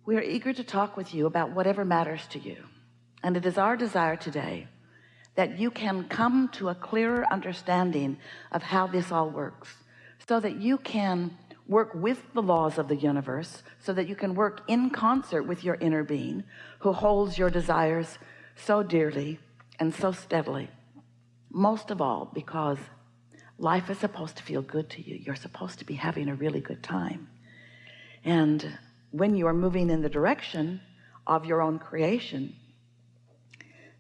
We are eager to talk with you about whatever matters to you, and it is our desire today that you can come to a clearer understanding of how this all works, so that you can work with the laws of the universe, so that you can work in concert with your inner being who holds your desires so dearly and so steadily. Most of all, because life is supposed to feel good to you. You're supposed to be having a really good time. And when you are moving in the direction of your own creation,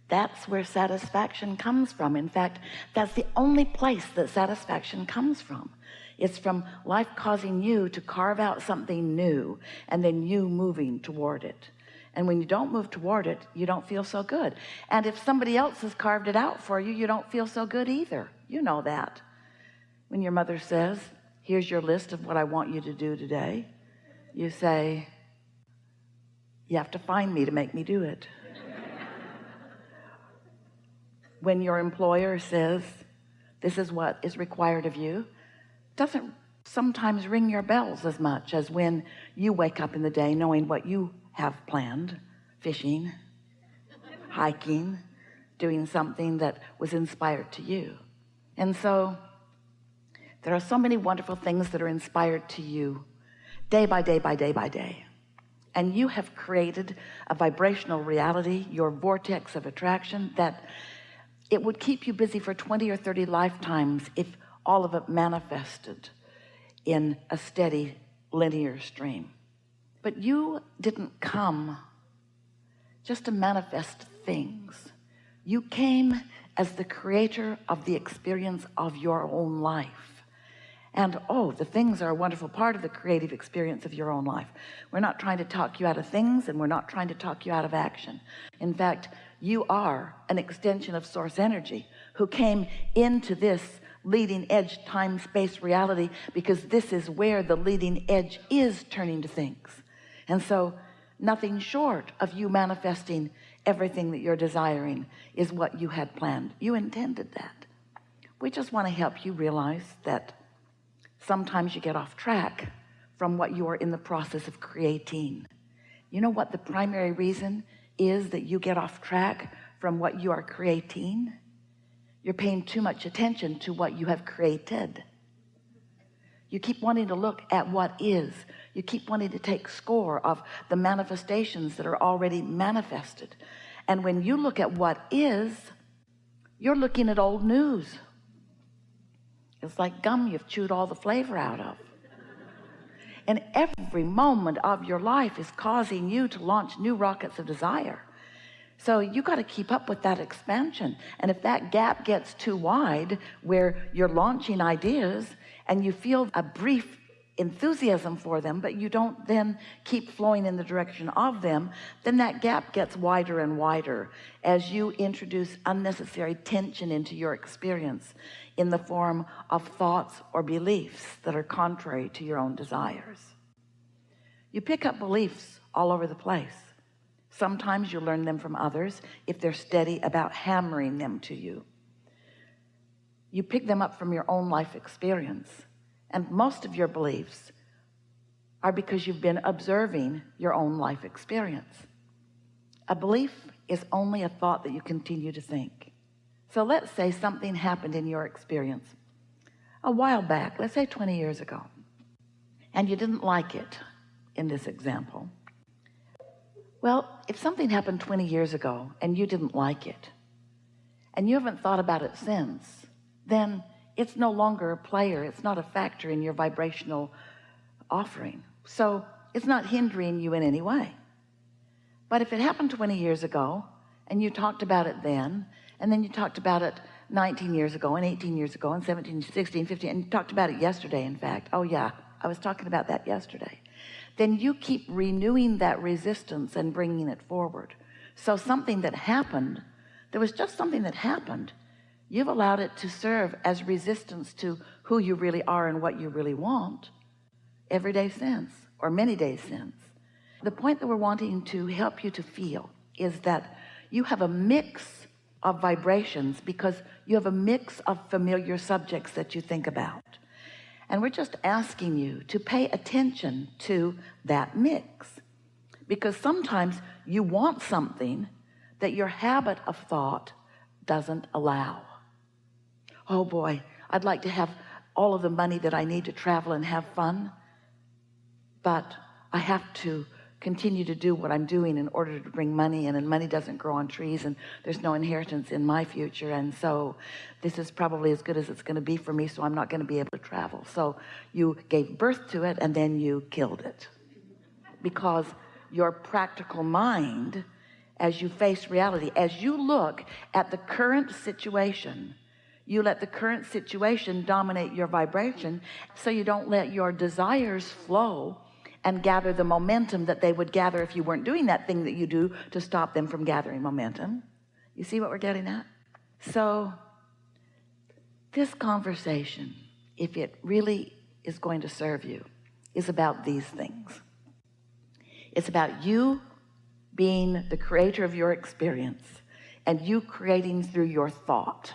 that's where satisfaction comes from. In fact, that's the only place that satisfaction comes from. It's from life causing you to carve out something new, and then you moving toward it. And when you don't move toward it, you don't feel so good. And if somebody else has carved it out for you, you don't feel so good either. You know that. When your mother says, here's your list of what I want you to do today, you say, you have to find me to make me do it. When your employer says, this is what is required of you, it doesn't sometimes ring your bells as much as when you wake up in the day knowing what you have planned, fishing, hiking, doing something that was inspired to you. And so there are so many wonderful things that are inspired to you day by day by day by day. And you have created a vibrational reality, your vortex of attraction, that it would keep you busy for 20 or 30 lifetimes if all of it manifested in a steady linear stream. But you didn't come just to manifest things. You came as the creator of the experience of your own life. And the things are a wonderful part of the creative experience of your own life. We're not trying to talk you out of things, and we're not trying to talk you out of action. In fact, you are an extension of source energy who came into this leading edge time-space reality, because this is where the leading edge is turning to things. And so nothing short of you manifesting everything that you're desiring is what you had planned. You intended that. We just want to help you realize that sometimes you get off track from what you are in the process of creating. You know what the primary reason is that you get off track from what you are creating? You're paying too much attention to what you have created. You keep wanting to look at what is. You keep wanting to take score of the manifestations that are already manifested. And when you look at what is, you're looking at old news. It's like gum you've chewed all the flavor out of. And every moment of your life is causing you to launch new rockets of desire. So you got to keep up with that expansion. And if that gap gets too wide, where you're launching ideas and you feel a brief enthusiasm for them, but you don't then keep flowing in the direction of them, then that gap gets wider and wider as you introduce unnecessary tension into your experience in the form of thoughts or beliefs that are contrary to your own desires. You pick up beliefs all over the place. Sometimes you learn them from others if they're steady about hammering them to you. You pick them up from your own life experience. And most of your beliefs are because you've been observing your own life experience. A belief is only a thought that you continue to think. So let's say something happened in your experience a while back, let's say 20 years ago, and you didn't like it in this example. Well, if something happened 20 years ago and you didn't like it, and you haven't thought about it since, then it's no longer a player. It's not a factor in your vibrational offering. So it's not hindering you in any way. But if it happened 20 years ago and you talked about it then, and then you talked about it 19 years ago and 18 years ago and 17, 16, 15, and you talked about it yesterday, in fact. Oh yeah, I was talking about that yesterday. Then you keep renewing that resistance and bringing it forward. So something that happened, there was just something that happened. You've allowed it to serve as resistance to who you really are and what you really want every day since, or many days since. The point that we're wanting to help you to feel is that you have a mix of vibrations because you have a mix of familiar subjects that you think about. And we're just asking you to pay attention to that mix. because sometimes you want something that your habit of thought doesn't allow. Oh boy, I'd like to have all of the money that I need to travel and have fun, but I have to continue to do what I'm doing in order to bring money in, and money doesn't grow on trees, and there's no inheritance in my future, and so this is probably as good as it's going to be for me, so I'm not going to be able to travel. So you gave birth to it, and then you killed it, because your practical mind, as you face reality, as you look at the current situation, you let the current situation dominate your vibration, so you don't let your desires flow and gather the momentum that they would gather if you weren't doing that thing that you do to stop them from gathering momentum. You see what we're getting at? So this conversation, if it really is going to serve you, is about these things. It's about you being the creator of your experience, and you creating through your thought,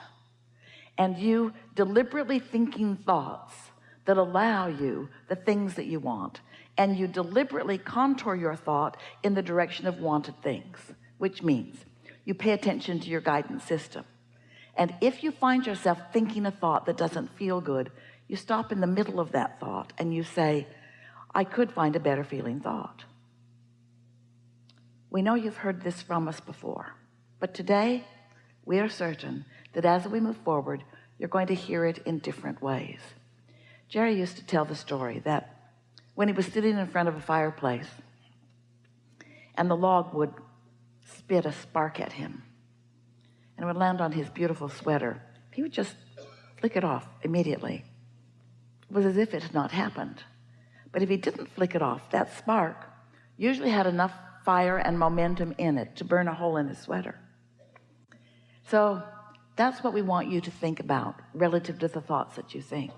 and you deliberately thinking thoughts that allow you the things that you want, and you deliberately contour your thought in the direction of wanted things, which means you pay attention to your guidance system. And if you find yourself thinking a thought that doesn't feel good, you stop in the middle of that thought and you say, I could find a better feeling thought. We know you've heard this from us before, but today we are certain that as we move forward, you're going to hear it in different ways. Jerry used to tell the story that when he was sitting in front of a fireplace and the log would spit a spark at him and it would land on his beautiful sweater, he would just flick it off immediately. It was as if it had not happened. But if he didn't flick it off, that spark usually had enough fire and momentum in it to burn a hole in his sweater. So that's what we want you to think about relative to the thoughts that you think.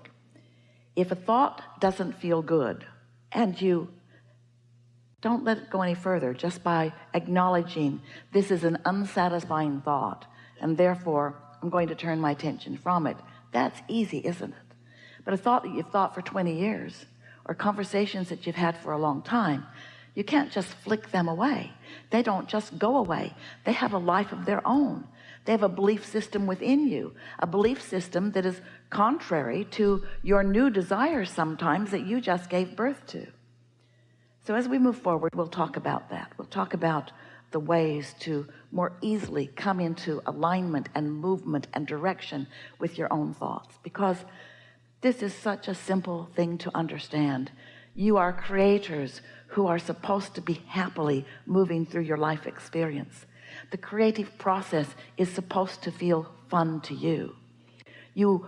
If a thought doesn't feel good, and you don't let it go any further just by acknowledging this is an unsatisfying thought, and therefore I'm going to turn my attention from it. That's easy, isn't it? But a thought that you've thought for 20 years, or conversations that you've had for a long time, you can't just flick them away. They don't just go away. They have a life of their own. They have a belief system within you, a belief system that is contrary to your new desires sometimes that you just gave birth to. So as we move forward, we'll talk about that. We'll talk about the ways to more easily come into alignment and movement and direction with your own thoughts, because this is such a simple thing to understand. You are creators who are supposed to be happily moving through your life experience. The creative process is supposed to feel fun to you. You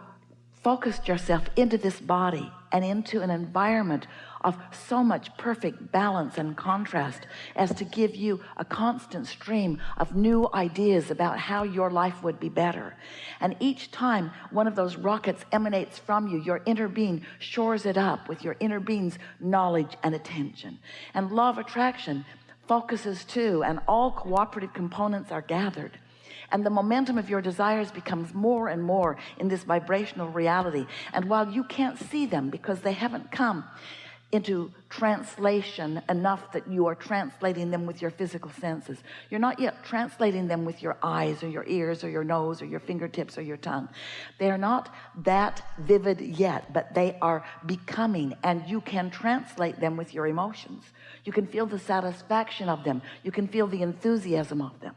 focused yourself into this body and into an environment of so much perfect balance and contrast as to give you a constant stream of new ideas about how your life would be better. And each time one of those rockets emanates from you, your inner being shores it up with your inner being's knowledge and attention. And law of attraction focuses too, and all cooperative components are gathered. And the momentum of your desires becomes more and more in this vibrational reality. And while you can't see them because they haven't come into translation enough that you are translating them with your physical senses, you're not yet translating them with your eyes or your ears or your nose or your fingertips or your tongue. They are not that vivid yet, but they are becoming, and you can translate them with your emotions. You can feel the satisfaction of them. You can feel the enthusiasm of them.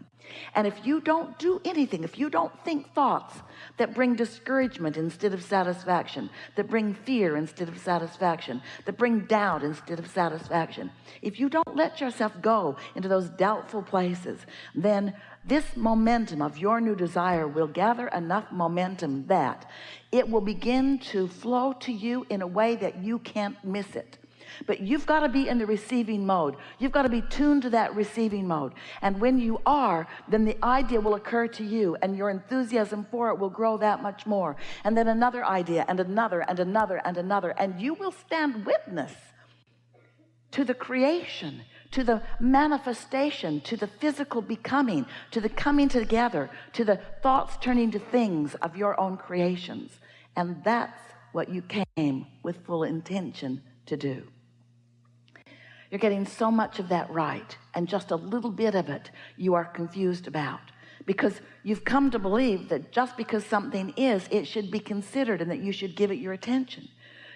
And if you don't do anything, if you don't think thoughts that bring discouragement instead of satisfaction, that bring fear instead of satisfaction, that bring doubt instead of satisfaction, if you don't let yourself go into those doubtful places, then this momentum of your new desire will gather enough momentum that it will begin to flow to you in a way that you can't miss it. But you've got to be in the receiving mode. You've got to be tuned to that receiving mode. And when you are, then the idea will occur to you, and your enthusiasm for it will grow that much more. And then another idea, and another, and another, and another. And you will stand witness to the creation, to the manifestation, to the physical becoming, to the coming together, to the thoughts turning to things of your own creations. And that's what you came with full intention to do. You're getting so much of that right, and just a little bit of it you are confused about, because you've come to believe that just because something is, it should be considered and that you should give it your attention.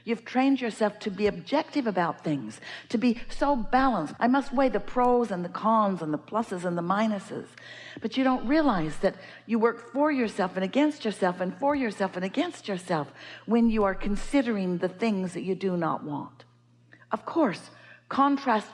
You've trained yourself to be objective about things, to be so balanced. I must weigh the pros and the cons and the pluses and the minuses. But you don't realize that you work for yourself and against yourself and for yourself and against yourself when you are considering the things that you do not want. Of course, contrast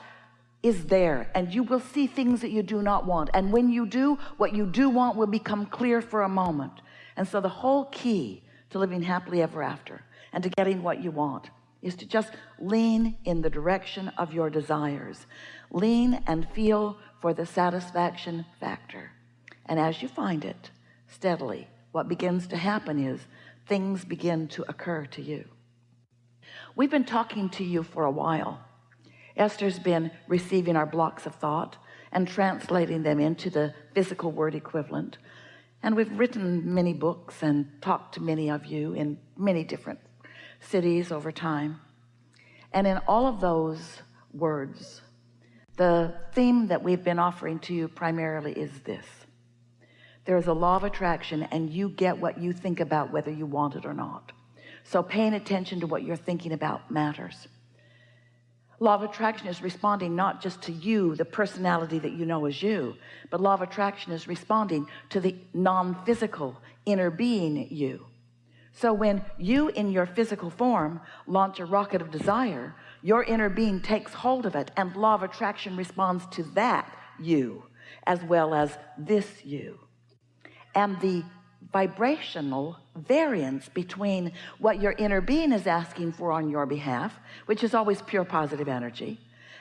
is there, and you will see things that you do not want. And when you do, what you do want will become clear for a moment. And so the whole key to living happily ever after and to getting what you want is to just lean in the direction of your desires. Lean and feel for the satisfaction factor. And as you find it steadily, what begins to happen is things begin to occur to you. We've been talking to you for a while. Esther's been receiving our blocks of thought and translating them into the physical word equivalent. And we've written many books and talked to many of you in many different cities over time. And in all of those words, the theme that we've been offering to you primarily is this: there is a law of attraction, and you get what you think about, whether you want it or not. So paying attention to what you're thinking about matters. Law of attraction is responding not just to you, the personality that you know as you, but law of attraction is responding to the non-physical inner being you. So when you in your physical form launch a rocket of desire, your inner being takes hold of it, and law of attraction responds to that you as well as this you. And the vibrational variance between what your inner being is asking for on your behalf, which is always pure positive energy,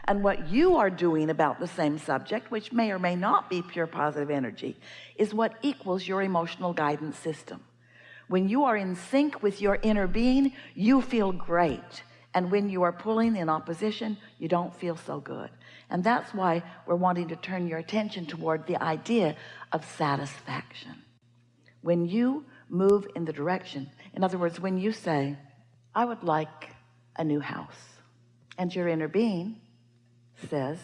and what you are doing about the same subject, which may or may not be pure positive energy, is what equals your emotional guidance system. When you are in sync with your inner being, you feel great. And when you are pulling in opposition, you don't feel so good. And that's why we're wanting to turn your attention toward the idea of satisfaction. When you move in the direction, in other words, when you say, I would like a new house, and your inner being says,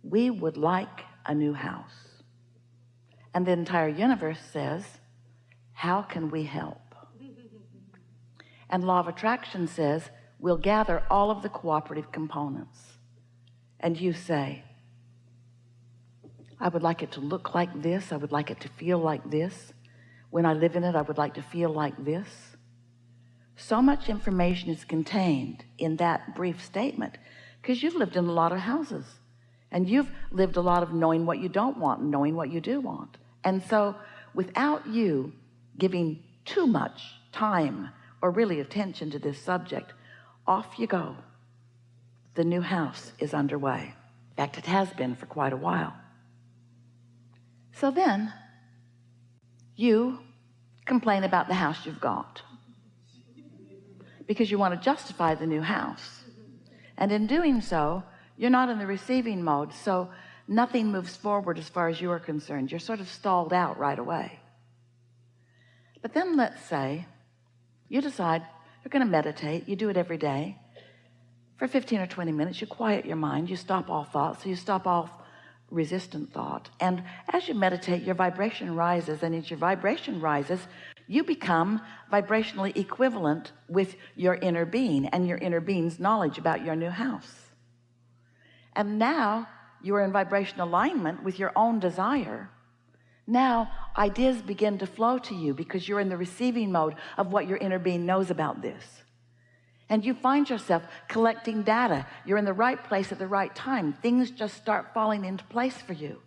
we would like a new house, and the entire universe says, how can we help? And law of attraction says, we'll gather all of the cooperative components. And you say, I would like it to look like this. I would like it to feel like this. When I live in it, I would like to feel like this. So much information is contained in that brief statement, because you've lived in a lot of houses, and you've lived a lot of knowing what you don't want and knowing what you do want. And so without you giving too much time or really attention to this subject, off you go. The new house is underway. In fact, it has been for quite a while. So then you complain about the house you've got because you want to justify the new house. And in doing so, you're not in the receiving mode, so nothing moves forward as far as you are concerned. You're sort of stalled out right away. But then let's say you decide you're going to meditate. You do it every day. For 15 or 20 minutes, you quiet your mind. You stop all thoughts. So you stop all resistant thought. And as you meditate, your vibration rises. And as your vibration rises, you become vibrationally equivalent with your inner being and your inner being's knowledge about your new house. And now you are in vibration alignment with your own desire. Now ideas begin to flow to you because you're in the receiving mode of what your inner being knows about this. And you find yourself collecting data. You're in the right place at the right time. Things just start falling into place for you.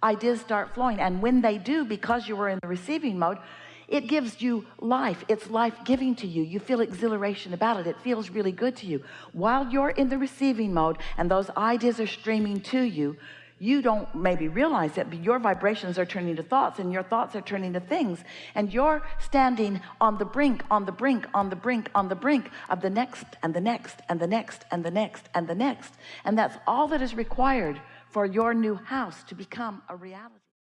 Ideas start flowing. And when they do, because you were in the receiving mode, it gives you life. It's life-giving to you. You feel exhilaration about it. It feels really good to you. While you're in the receiving mode and those ideas are streaming to you, you don't maybe realize it, but your vibrations are turning to thoughts, and your thoughts are turning to things, and you're standing on the brink, on the brink, on the brink, on the brink of the next and the next and the next and the next and the next. And that's all that is required for your new house to become a reality.